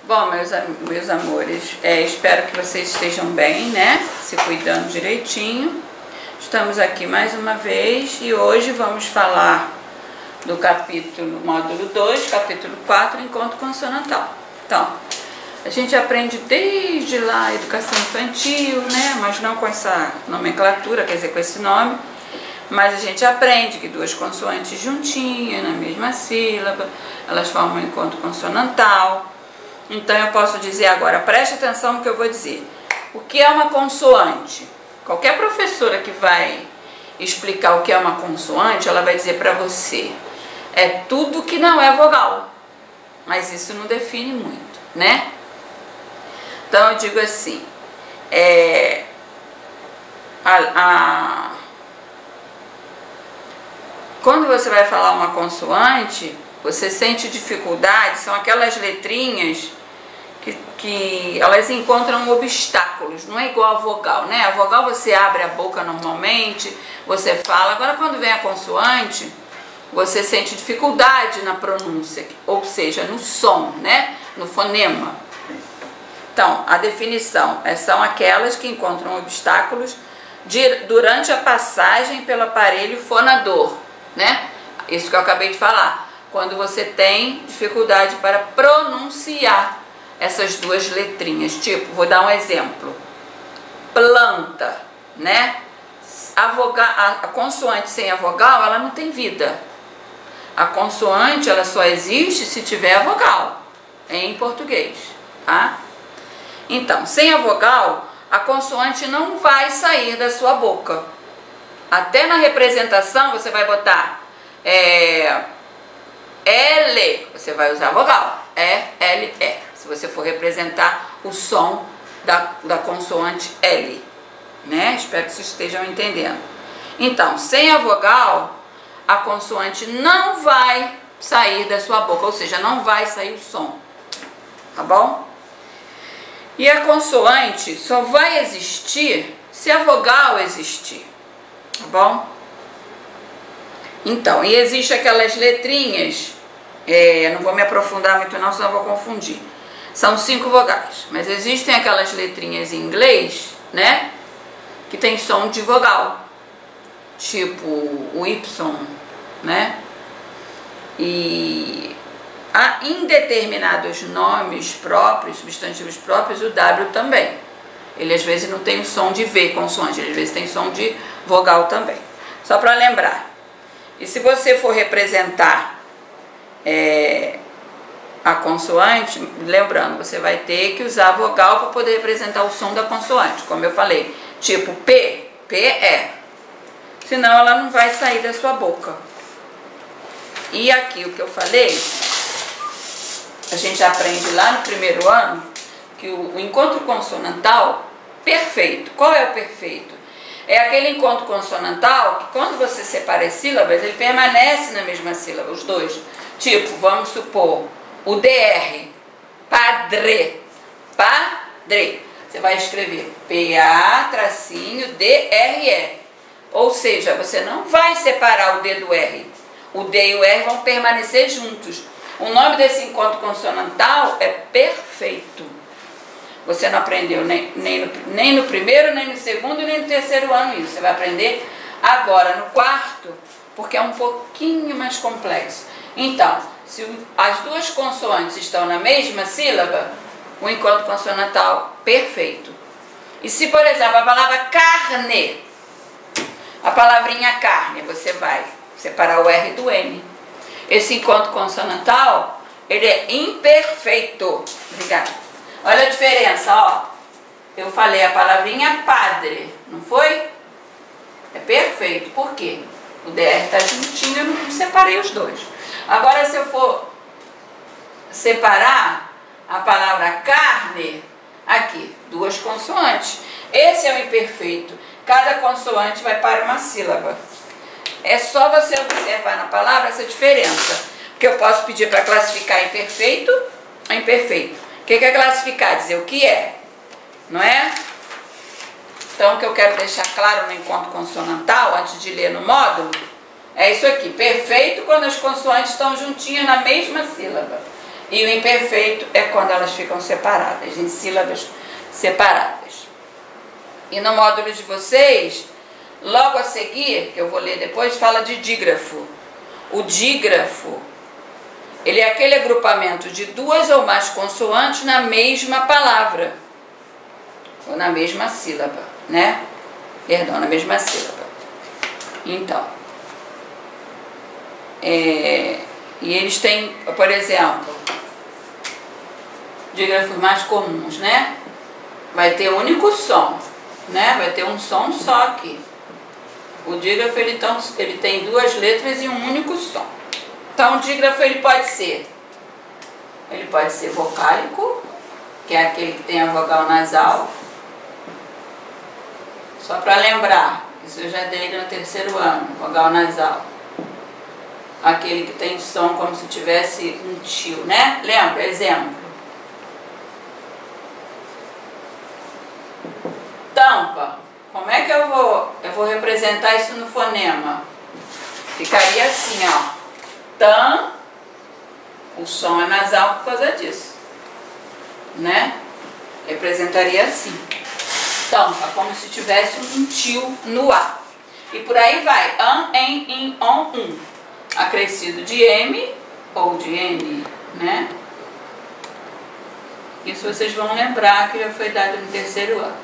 Bom, meus amores, espero que vocês estejam bem, né? Se cuidando direitinho. Estamos aqui mais uma vez e hoje vamos falar do capítulo, módulo 2, capítulo 4, encontro consonantal. Então, a gente aprende desde lá a educação infantil, né? Mas não com essa nomenclatura, quer dizer, com esse nome. Mas a gente aprende que duas consoantes juntinhas, na mesma sílaba, elas formam um encontro consonantal. Então eu posso dizer agora, preste atenção no que eu vou dizer. O que é uma consoante? Qualquer professora que vai explicar o que é uma consoante, ela vai dizer para você, é tudo que não é vogal. Mas isso não define muito, né? Então eu digo assim, quando você vai falar uma consoante, você sente dificuldade, são aquelas letrinhas que elas encontram obstáculos, não é igual a vogal, né? A vogal você abre a boca normalmente, você fala. Agora quando vem a consoante, você sente dificuldade na pronúncia, ou seja, no som, né? No fonema. Então, a definição são aquelas que encontram obstáculos durante a passagem pelo aparelho fonador, né? Isso que eu acabei de falar. Quando você tem dificuldade para pronunciar essas duas letrinhas. Tipo, vou dar um exemplo. Planta, né? A consoante sem a vogal, ela não tem vida. A consoante, ela só existe se tiver a vogal, em português, tá? Então, sem a vogal, a consoante não vai sair da sua boca. Até na representação, você vai botar L, você vai usar a vogal, L, E. Se você for representar o som da consoante L, né? Espero que vocês estejam entendendo. Então, sem a vogal, a consoante não vai sair da sua boca, ou seja, não vai sair o som, tá bom? E a consoante só vai existir se a vogal existir, tá bom? Então, e existe aquelas letrinhas, não vou me aprofundar muito não, senão eu vou confundir. São 5 vogais, mas existem aquelas letrinhas em inglês, né, que tem som de vogal, tipo o Y, né, e em determinados nomes próprios, substantivos próprios, o W também. Ele às vezes não tem o som de V, consoante, ele às vezes tem som de vogal também. Só para lembrar. E se você for representar a consoante, lembrando, você vai ter que usar a vogal para poder representar o som da consoante, como eu falei, tipo P, P-E, senão ela não vai sair da sua boca. E aqui o que eu falei, a gente aprende lá no primeiro ano, que o encontro consonantal perfeito, qual é o perfeito? É aquele encontro consonantal que quando você separa as sílabas, ele permanece na mesma sílaba, os dois. Tipo, vamos supor, o DR, padre, padre. Você vai escrever P-A-D-R-E. Ou seja, você não vai separar o D do R. O D e o R vão permanecer juntos. O nome desse encontro consonantal é perfeito. Você não aprendeu nem no primeiro, nem no segundo, nem no terceiro ano isso. Você vai aprender agora no quarto, porque é um pouquinho mais complexo. Então, se as duas consoantes estão na mesma sílaba, o encontro consonantal perfeito. E se, por exemplo, a palavra carne, a palavrinha carne, você vai separar o R do N. Esse encontro consonantal, ele é imperfeito. Obrigada. Olha a diferença, ó. Eu falei a palavrinha padre, não foi? É perfeito. Por quê? O DR está juntinho, eu não separei os dois. Agora, se eu for separar a palavra carne, aqui, duas consoantes. Esse é o imperfeito. Cada consoante vai para uma sílaba. É só você observar na palavra essa diferença. Porque eu posso pedir para classificar imperfeito ou imperfeito. O que é classificar? Dizer o que é, não é? Então, o que eu quero deixar claro no encontro consonantal, antes de ler no módulo, é isso aqui. Perfeito quando as consoantes estão juntinhas na mesma sílaba. E o imperfeito é quando elas ficam separadas, em sílabas separadas. E no módulo de vocês, logo a seguir, que eu vou ler depois, fala de dígrafo. O dígrafo, ele é aquele agrupamento de duas ou mais consoantes na mesma palavra, ou na mesma sílaba, né? Perdão, na mesma sílaba. Então, e eles têm, por exemplo, dígrafos mais comuns, né? Vai ter um único som, né? Vai ter um som só aqui. O dígrafo ele tem duas letras e um único som. Então o dígrafo ele pode ser vocálico, que é aquele que tem a vogal nasal. Só para lembrar, isso eu já dei no terceiro ano, vogal nasal. Aquele que tem som como se tivesse um tio, né? Lembra? Exemplo. Tampa. Como é que eu vou representar isso no fonema? Ficaria assim, ó. Tam. O som é nasal por causa disso, né? Representaria assim. Tampa, como se tivesse um tio no A. E por aí vai. An, en, in, on, acrescido de M ou de N, né? Isso vocês vão lembrar que já foi dado no terceiro ano.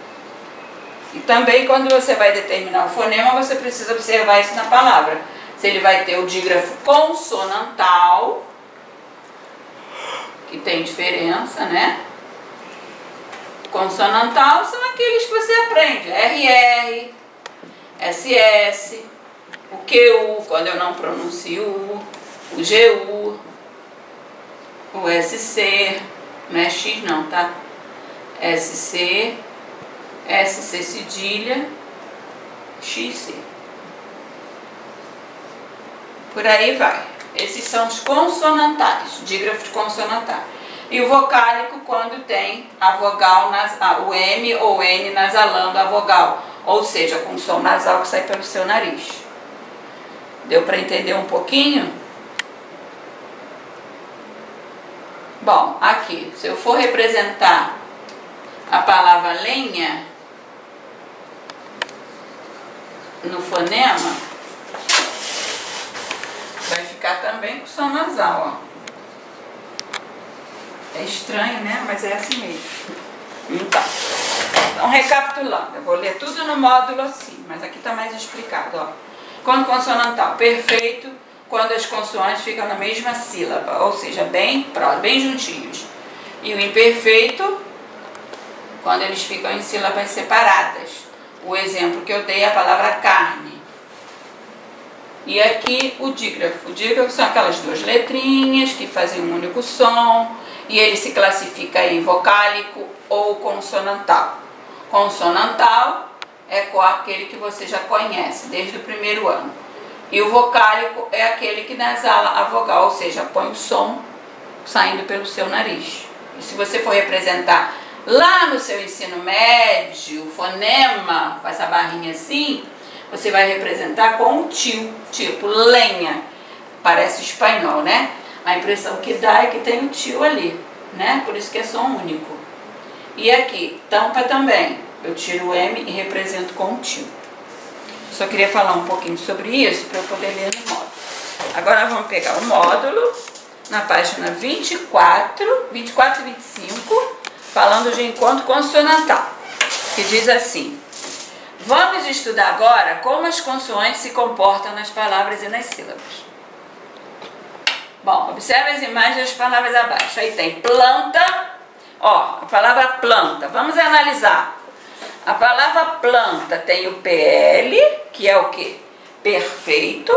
E também quando você vai determinar o fonema, você precisa observar isso na palavra. Se ele vai ter o dígrafo consonantal, que tem diferença, né? Consonantal são aqueles que você aprende. RR, SS, o QU, quando eu não pronuncio o GU, o SC, não é X não, tá? SC, SC cedilha, XC. Por aí vai. Esses são os consonantais, dígrafos consonantais. E o vocálico quando tem a vogal, o M ou N nasalando a vogal, ou seja, com som nasal que sai pelo seu nariz. Deu para entender um pouquinho? Bom, aqui, se eu for representar a palavra lenha no fonema, vai ficar também com som nasal, ó. É estranho, né? Mas é assim mesmo. Então, recapitulando, eu vou ler tudo no módulo assim, mas aqui está mais explicado, ó. Quando consonantal, perfeito, quando as consoantes ficam na mesma sílaba, ou seja, bem juntinhos. E o imperfeito, quando eles ficam em sílabas separadas. O exemplo que eu dei é a palavra carne. E aqui o dígrafo. O dígrafo são aquelas duas letrinhas que fazem um único som. E ele se classifica em vocálico ou consonantal. Consonantal é aquele que você já conhece desde o primeiro ano. E o vocálico é aquele que nasala a vogal, ou seja, põe o som saindo pelo seu nariz. E se você for representar lá no seu ensino médio, o fonema, com essa barrinha assim, você vai representar com o tio, tipo lenha. Parece espanhol, né? A impressão que dá é que tem um tio ali, né? Por isso que é som único. E aqui, tampa também. Eu tiro o M e represento com o tio. Só queria falar um pouquinho sobre isso para eu poder ler no módulo. Agora vamos pegar o módulo na página 24 e 25, falando de encontro consonantal, que diz assim: vamos estudar agora como as consoantes se comportam nas palavras e nas sílabas. Bom, observe as imagens das palavras abaixo. Aí tem planta, ó, a palavra planta. Vamos analisar. A palavra planta tem o PL, que é o quê? Perfeito,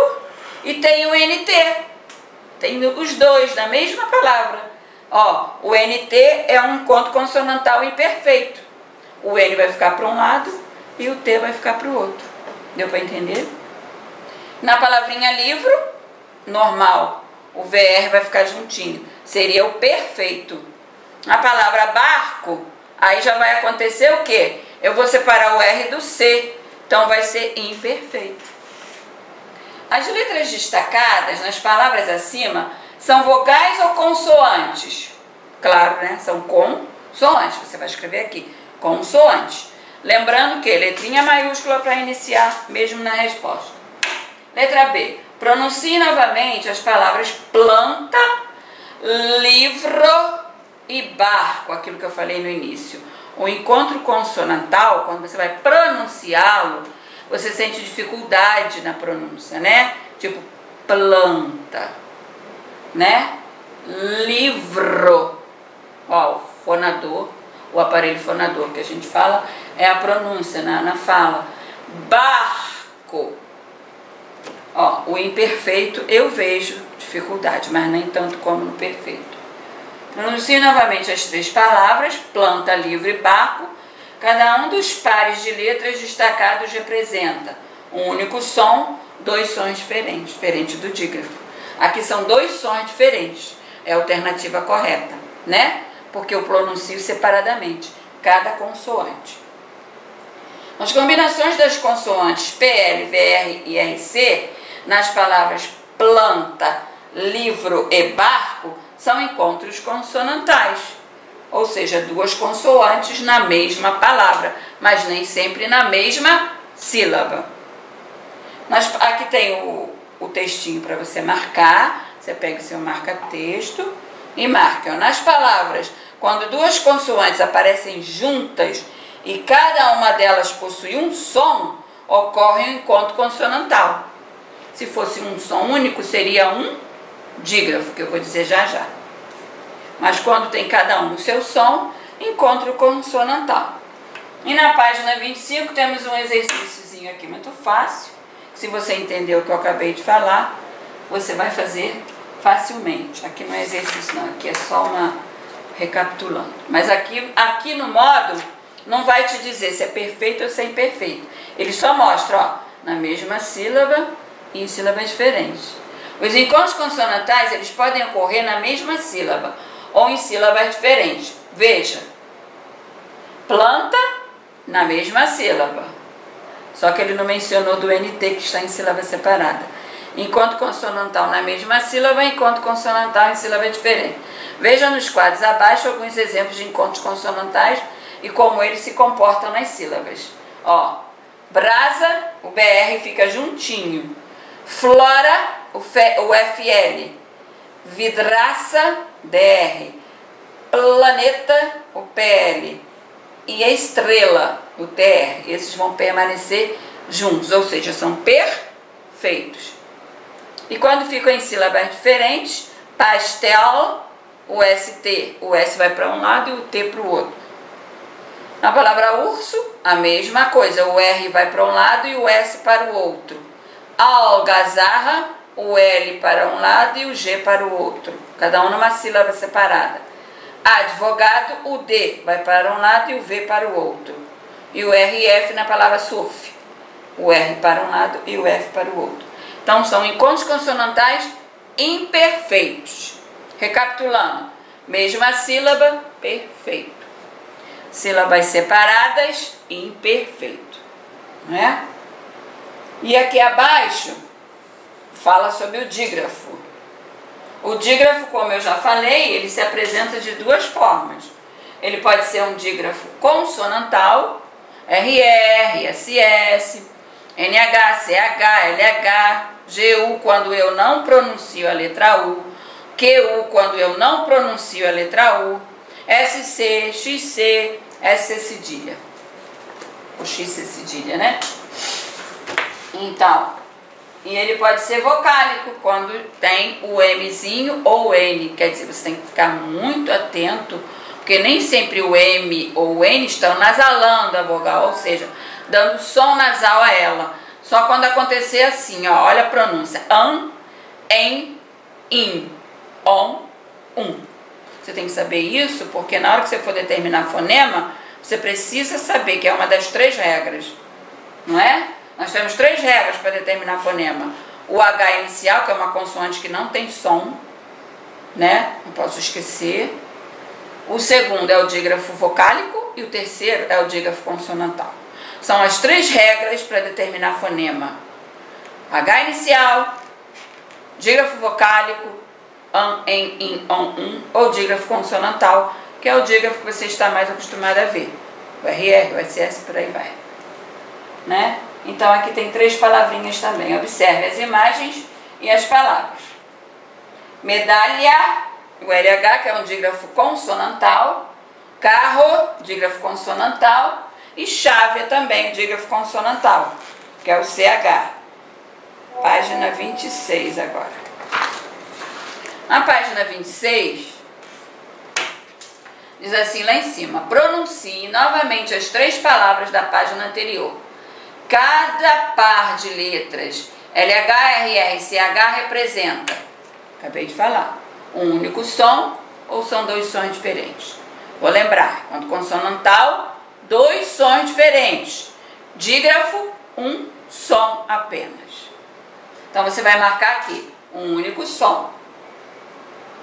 e tem o NT. Tem os dois na mesma palavra. Ó, o NT é um encontro consonantal imperfeito. O N vai ficar para um lado e o T vai ficar para o outro. Deu para entender? Na palavrinha livro, normal, o VR vai ficar juntinho. Seria o perfeito. A palavra barco, aí já vai acontecer o quê? Eu vou separar o R do C, então vai ser imperfeito. As letras destacadas nas palavras acima São vogais ou consoantes? Claro, né? São consoantes. Você vai escrever aqui, consoantes. Lembrando que letrinha maiúscula para iniciar, mesmo na resposta. Letra B. Pronuncie novamente as palavras planta, livro e barco, aquilo que eu falei no início. O encontro consonantal, quando você vai pronunciá-lo, você sente dificuldade na pronúncia, né? Tipo, planta, né? Livro. Ó, o fonador, o aparelho fonador que a gente fala, é a pronúncia na fala. Barco. Ó, o imperfeito eu vejo dificuldade, mas nem tanto como no perfeito. Pronuncie novamente as três palavras, planta, livro e barco. Cada um dos pares de letras destacados representa um único som, dois sons diferentes, diferente do dígrafo. Aqui são dois sons diferentes, é a alternativa correta, né? Porque eu pronuncio separadamente cada consoante. As combinações das consoantes PL, VR e RC nas palavras planta, livro e barco são encontros consonantais, ou seja, duas consoantes na mesma palavra, mas nem sempre na mesma sílaba. Aqui tem o textinho para você marcar, você pega o seu marca-texto e marca. Nas palavras, quando duas consoantes aparecem juntas e cada uma delas possui um som, ocorre um encontro consonantal. Se fosse um som único, seria um dígrafo, que eu vou dizer já já. Mas quando tem cada um o seu som, encontro consonantal. E na página 25 temos um exercíciozinho aqui muito fácil. Se você entendeu o que eu acabei de falar, você vai fazer facilmente. Aqui não é exercício não, aqui é só uma recapitulando. Mas aqui no módulo não vai te dizer se é perfeito ou se é imperfeito. Ele só mostra, ó, na mesma sílaba e em sílabas diferentes. Os encontros consonantais, eles podem ocorrer na mesma sílaba ou em sílabas diferentes. Veja, planta na mesma sílaba, só que ele não mencionou do NT, que está em sílaba separada. Encontro consonantal na mesma sílaba, encontro consonantal em sílaba diferente. Veja nos quadros abaixo alguns exemplos de encontros consonantais e como eles se comportam nas sílabas. Ó, brasa, o BR fica juntinho. Flora, o FL. Vidraça, DR. Planeta, o PL. E a estrela, o TR. Esses vão permanecer juntos, ou seja, são perfeitos. E quando ficam em sílabas diferentes, pastel, o ST, o S vai para um lado e o T para o outro. Na palavra urso, a mesma coisa, o R vai para um lado e o S para o outro. Algazarra, o L para um lado e o G para o outro, cada um numa sílaba separada. Advogado, o D vai para um lado e o V para o outro. E o RF na palavra surf, o R para um lado e o F para o outro. Então são encontros consonantais imperfeitos. Recapitulando, mesma sílaba, perfeito. Sílabas separadas, imperfeito, não é? E aqui abaixo fala sobre o dígrafo. O dígrafo, como eu já falei, ele se apresenta de duas formas. Ele pode ser um dígrafo consonantal, RR, SS, NH, CH, LH, GU quando eu não pronuncio a letra U, QU quando eu não pronuncio a letra U, SC, XC, SC cedilha. O XC cedilha, né? Então, e ele pode ser vocálico quando tem o Mzinho ou o N. Quer dizer, você tem que ficar muito atento, porque nem sempre o M ou o N estão nasalando a vogal, ou seja, dando som nasal a ela. Só quando acontecer assim, ó, olha a pronúncia. An, em, in, on, Você tem que saber isso, porque na hora que você for determinar fonema, você precisa saber que é uma das três regras, não é? Nós temos três regras para determinar fonema. O H inicial, que é uma consoante que não tem som, né? Não posso esquecer. O segundo é o dígrafo vocálico e o terceiro é o dígrafo consonantal. São as três regras para determinar fonema. H inicial, dígrafo vocálico an, en, in, on, ou dígrafo consonantal, que é o dígrafo que você está mais acostumado a ver. O RR, o SS, por aí vai. Né? Então aqui tem 3 palavrinhas também. Observe as imagens e as palavras. Medalha, o LH, que é um dígrafo consonantal. Carro, dígrafo consonantal. E chave também, dígrafo consonantal, que é o CH. Página 26 agora. Na página 26, diz assim lá em cima: pronuncie novamente as 3 palavras da página anterior. Cada par de letras LH, RR e CH representa, acabei de falar, um único som ou são 2 sons diferentes? Vou lembrar, quando consonantal, 2 sons diferentes. Dígrafo, 1 som apenas. Então você vai marcar aqui, um único som.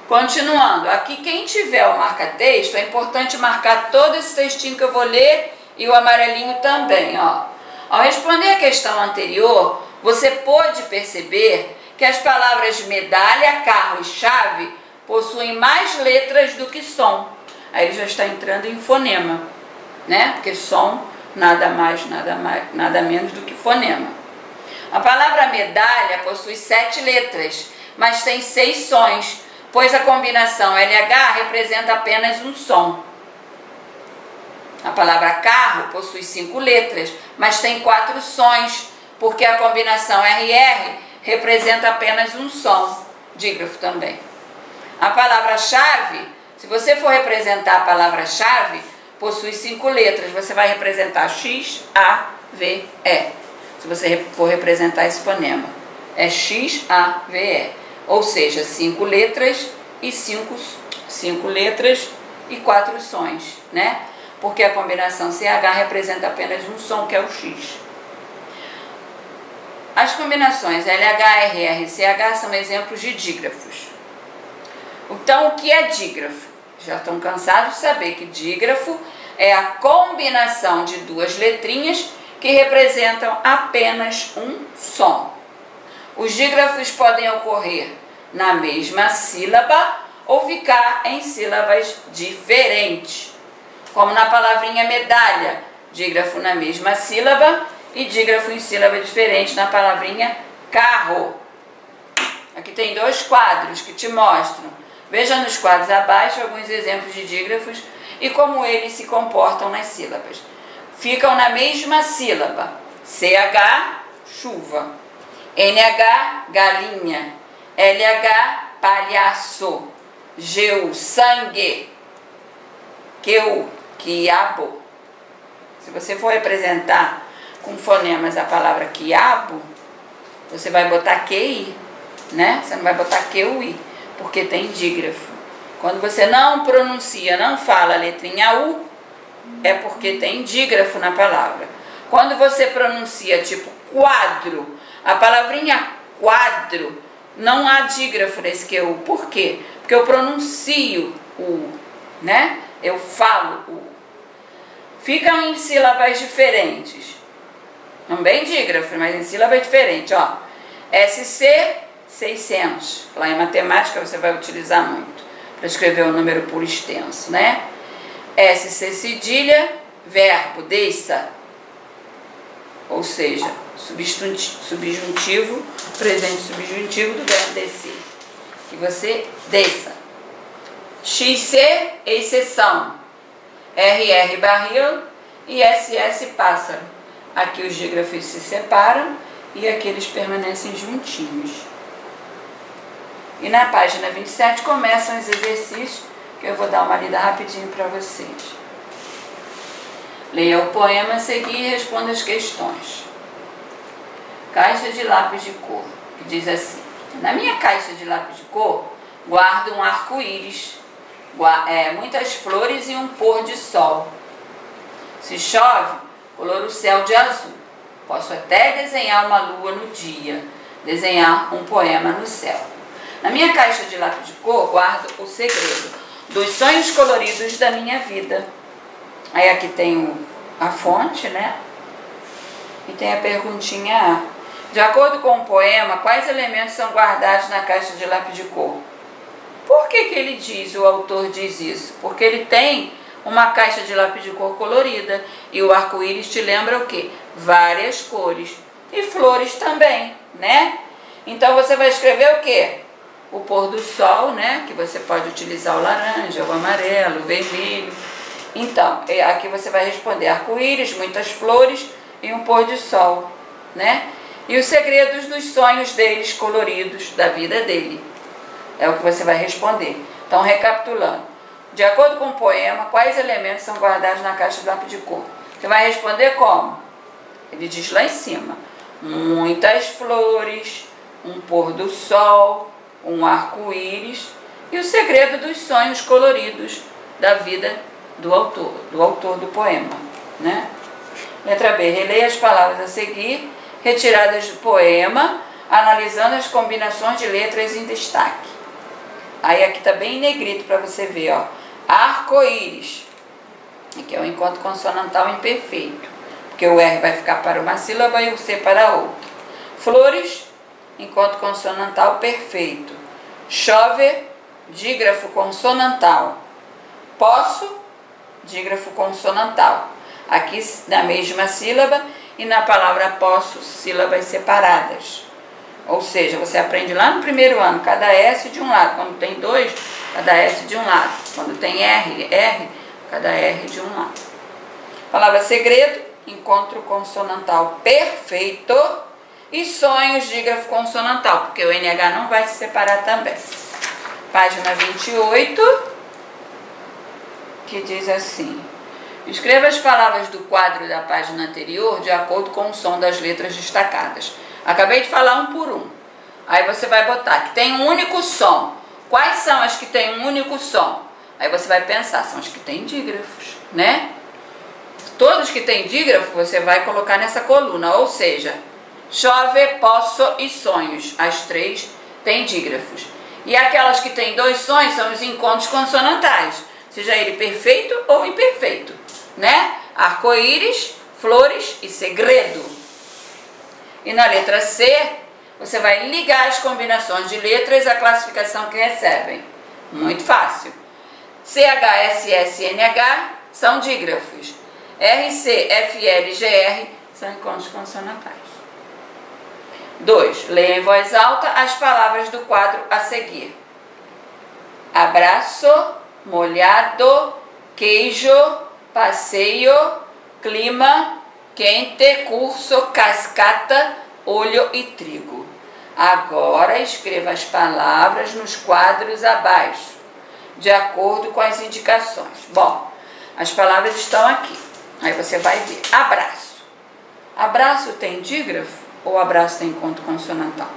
Continuando, aqui quem tiver o marca-texto, é importante marcar todo esse textinho que eu vou ler e o amarelinho também, ó. Ao responder a questão anterior, você pôde perceber que as palavras medalha, carro e chave possuem mais letras do que som. Aí ele já está entrando em fonema, né? Porque som nada mais, nada menos do que fonema. A palavra medalha possui 7 letras, mas tem 6 sons, pois a combinação LH representa apenas um som. A palavra carro possui 5 letras, mas tem 4 sons, porque a combinação RR representa apenas um som, dígrafo também. A palavra chave, se você for representar a palavra chave, possui 5 letras, você vai representar X, A, V, E. Se você for representar esse fonema, é X, A, V, E. Ou seja, 5 letras e 5 letras e 4 sons, né? Porque a combinação CH representa apenas um som, que é o X. As combinações LH, RR e CH são exemplos de dígrafos. Então, o que é dígrafo? Já estão cansados de saber que dígrafo é a combinação de 2 letrinhas que representam apenas um som. Os dígrafos podem ocorrer na mesma sílaba ou ficar em sílabas diferentes, como na palavrinha medalha, dígrafo na mesma sílaba e dígrafo em sílaba diferente na palavrinha carro. Aqui tem 2 quadros que te mostram. Veja nos quadros abaixo alguns exemplos de dígrafos e como eles se comportam nas sílabas. Ficam na mesma sílaba. CH, chuva. NH, galinha. LH, palhaço. GU, sangue. QU, quiabo. Se você for representar com fonemas a palavra quiabo, você vai botar QI, né? Você não vai botar QI, porque tem dígrafo. Quando você não pronuncia, não fala a letrinha U, é porque tem dígrafo na palavra. Quando você pronuncia tipo quadro, a palavrinha quadro, não há dígrafo nesse QU. Por quê? Porque eu pronuncio o U, né? Eu falo o U. Ficam em sílabas diferentes. Também dígrafo, mas em sílabas diferentes, ó. SC, 600. Lá em matemática você vai utilizar muito para escrever o número por extenso, né? SC cedilha, verbo, desça. Ou seja, subjuntivo, presente subjuntivo do verbo descer. Que você desça. XC, exceção. RR, barril. E SS, pássaro. Aqui os dígrafos se separam e aqui eles permanecem juntinhos. E na página 27 começam os exercícios, que eu vou dar uma lida rapidinho para vocês. Leia o poema a seguir e responda as questões. Caixa de lápis de cor, que diz assim: na minha caixa de lápis de cor, guardo um arco-íris, muitas flores e um pôr de sol. Se chove, coloro o céu de azul. Posso até desenhar uma lua no dia, desenhar um poema no céu. Na minha caixa de lápis de cor, guardo o segredo dos sonhos coloridos da minha vida. Aí aqui tem a fonte, né? E tem a perguntinha A. De acordo com o poema, quais elementos são guardados na caixa de lápis de cor? Por que que ele diz, o autor diz isso? Porque ele tem uma caixa de lápis de cor colorida e o arco-íris te lembra o quê? Várias cores e flores também, né? Então você vai escrever o quê? O pôr do sol, né? Que você pode utilizar o laranja, o amarelo, o vermelho. Então, aqui você vai responder arco-íris, muitas flores e um pôr de sol, né? E os segredos dos sonhos deles coloridos, da vida dele. É o que você vai responder. Então, recapitulando. De acordo com o poema, quais elementos são guardados na caixa de lápis de cor? Você vai responder como? Ele diz lá em cima. Muitas flores, um pôr do sol, um arco-íris e o segredo dos sonhos coloridos da vida do autor do poema, né? Letra B. Releia as palavras a seguir, retiradas do poema, analisando as combinações de letras em destaque. Aí aqui tá bem em negrito para você ver, ó. Arco-íris. Aqui é o encontro consonantal imperfeito, porque o R vai ficar para uma sílaba e o C para outra. Flores, encontro consonantal perfeito. Chove, dígrafo consonantal. Posso, dígrafo consonantal. Aqui na mesma sílaba e na palavra posso, sílabas separadas. Ou seja, você aprende lá no primeiro ano, cada S de um lado. Quando tem dois, cada S de um lado. Quando tem R, cada R de um lado. Palavra segredo, encontro consonantal perfeito. E sonhos, dígrafo consonantal, porque o NH não vai se separar também. Página 28, que diz assim. Escreva as palavras do quadro da página anterior de acordo com o som das letras destacadas. Acabei de falar um por um. Aí você vai botar que tem um único som. Quais são as que têm um único som? Aí você vai pensar, são as que têm dígrafos, né? Todos que têm dígrafo você vai colocar nessa coluna, ou seja, chove, posso e sonhos. As três têm dígrafos. E aquelas que têm dois sons são os encontros consonantais, seja ele perfeito ou imperfeito, né? Arco-íris, flores e segredo. E na letra C, você vai ligar as combinações de letras à classificação que recebem. Muito fácil. CH, SS, NH são dígrafos. RC, FL, GR são encontros consonantais. 2. Leia em voz alta as palavras do quadro a seguir. Abraço, molhado, queijo, passeio, clima, quente, curso, cascata, olho e trigo. Agora escreva as palavras nos quadros abaixo, de acordo com as indicações. Bom, as palavras estão aqui. Aí você vai ver. Abraço. Abraço tem dígrafo ou abraço tem encontro consonantal?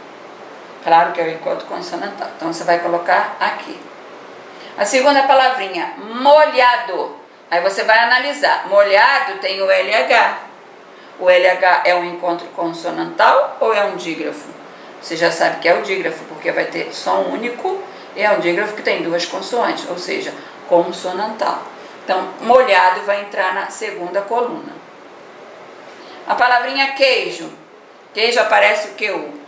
Claro que é o encontro consonantal. Então você vai colocar aqui. A segunda palavrinha, molhado. Aí você vai analisar. Molhado tem o LH. O LH é um encontro consonantal ou é um dígrafo? Você já sabe que é o dígrafo, porque vai ter som único e é um dígrafo que tem duas consoantes, ou seja, consonantal. Então, molhado vai entrar na segunda coluna. A palavrinha queijo. Queijo aparece o QU.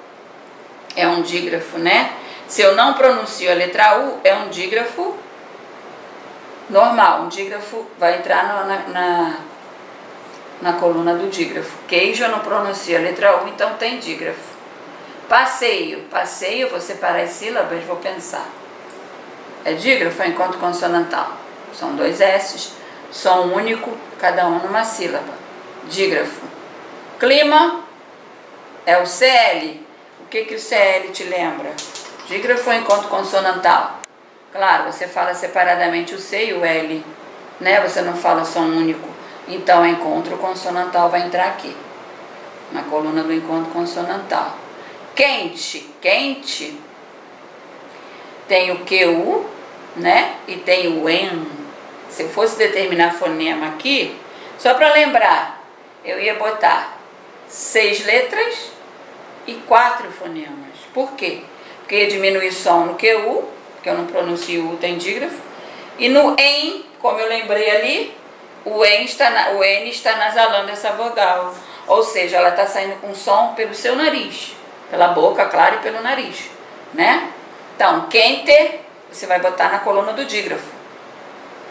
É um dígrafo, né? Se eu não pronuncio a letra U, é um dígrafo normal. Um dígrafo vai entrar na coluna do dígrafo. Queijo eu não pronuncio a letra U, então tem dígrafo. Passeio. Passeio, vou separar as sílabas, vou pensar. É dígrafo ou encontro consonantal? São dois S's, som único, cada um numa sílaba. Dígrafo. Clima é o CL. O que o CL te lembra? Dígrafo ou encontro consonantal? Claro, você fala separadamente o C e o L, né? Você não fala som único. Então, o encontro consonantal vai entrar aqui, na coluna do encontro consonantal. Quente. Quente tem o QU, né? E tem o EN. Se eu fosse determinar fonema aqui, só para lembrar, eu ia botar 6 letras e 4 fonemas. Por quê? Porque ia diminuir som no QU, porque eu não pronuncio U, tem dígrafo. E no EN, como eu lembrei ali, o N está nasalando essa vogal. Ou seja, ela está saindo com som pelo seu nariz. Pela boca, claro, e pelo nariz, né? Então, quente, você vai botar na coluna do dígrafo.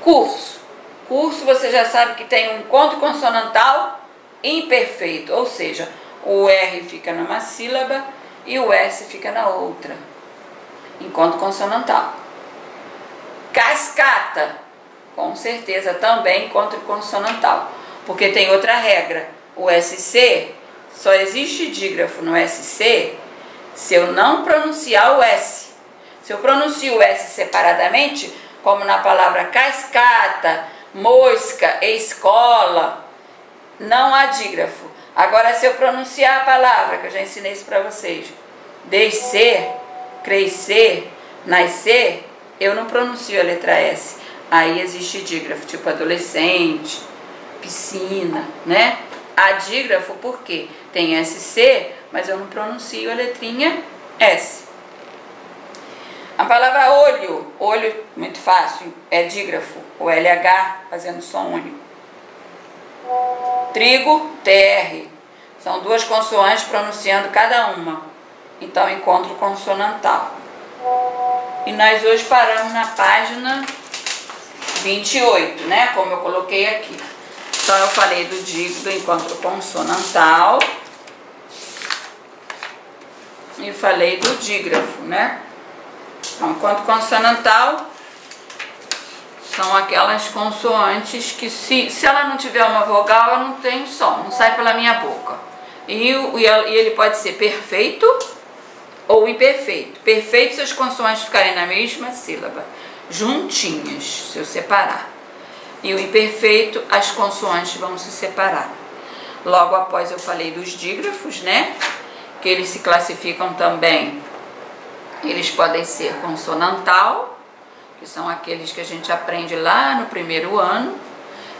Curso. Curso você já sabe que tem um encontro consonantal imperfeito, ou seja, o R fica numa sílaba e o S fica na outra. Encontro consonantal. Cascata, com certeza também encontro consonantal, porque tem outra regra. O SC, só existe dígrafo no SC se eu não pronunciar o S. Se eu pronuncio o S separadamente, como na palavra cascata, mosca, escola, não há dígrafo. Agora, se eu pronunciar a palavra, que eu já ensinei isso para vocês, descer, crescer, nascer, eu não pronuncio a letra S. Aí existe dígrafo, tipo adolescente, piscina, né? Há dígrafo porque tem SC, mas eu não pronuncio a letrinha S. A palavra olho, olho muito fácil, é dígrafo, o LH fazendo som único. Trigo, TR, são duas consoantes pronunciando cada uma, então encontro consonantal. E nós hoje paramos na página 28, né, como eu coloquei aqui. Então eu falei do encontro consonantal e falei do dígrafo, né? Então, encontro consonantal são aquelas consoantes que se ela não tiver uma vogal, ela não tem som, não sai pela minha boca. E ele pode ser perfeito ou imperfeito. Perfeito se as consoantes ficarem na mesma sílaba, juntinhas, se eu separar. E o imperfeito, as consoantes vão se separar. Logo após eu falei dos dígrafos, né? Que eles se classificam também. Eles podem ser consonantal, que são aqueles que a gente aprende lá no primeiro ano,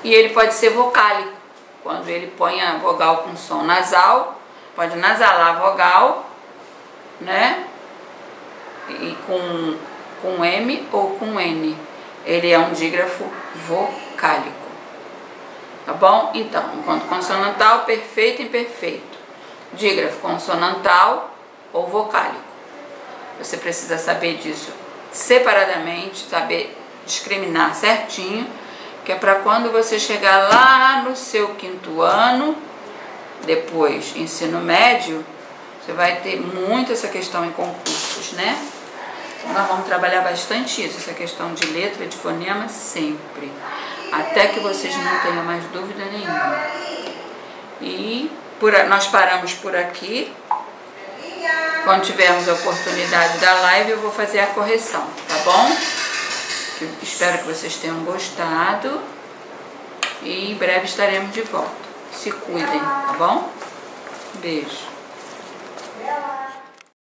e ele pode ser vocálico, quando ele põe a vogal com som nasal, pode nasalar a vogal, né? E com M ou com N. Ele é um dígrafo vocálico. Tá bom? Então, enquanto consonantal, perfeito e imperfeito. Dígrafo consonantal ou vocálico. Você precisa saber disso separadamente, saber discriminar certinho, que é para quando você chegar lá no seu 5º ano, depois ensino médio, você vai ter muito essa questão em concursos, né? Nós vamos trabalhar bastante isso, essa questão de letra, de fonema, sempre. Até que vocês não tenham mais dúvida nenhuma. E nós paramos por aqui. Quando tivermos a oportunidade da live, eu vou fazer a correção, tá bom? Eu espero que vocês tenham gostado. E em breve estaremos de volta. Se cuidem, tá bom? Beijo.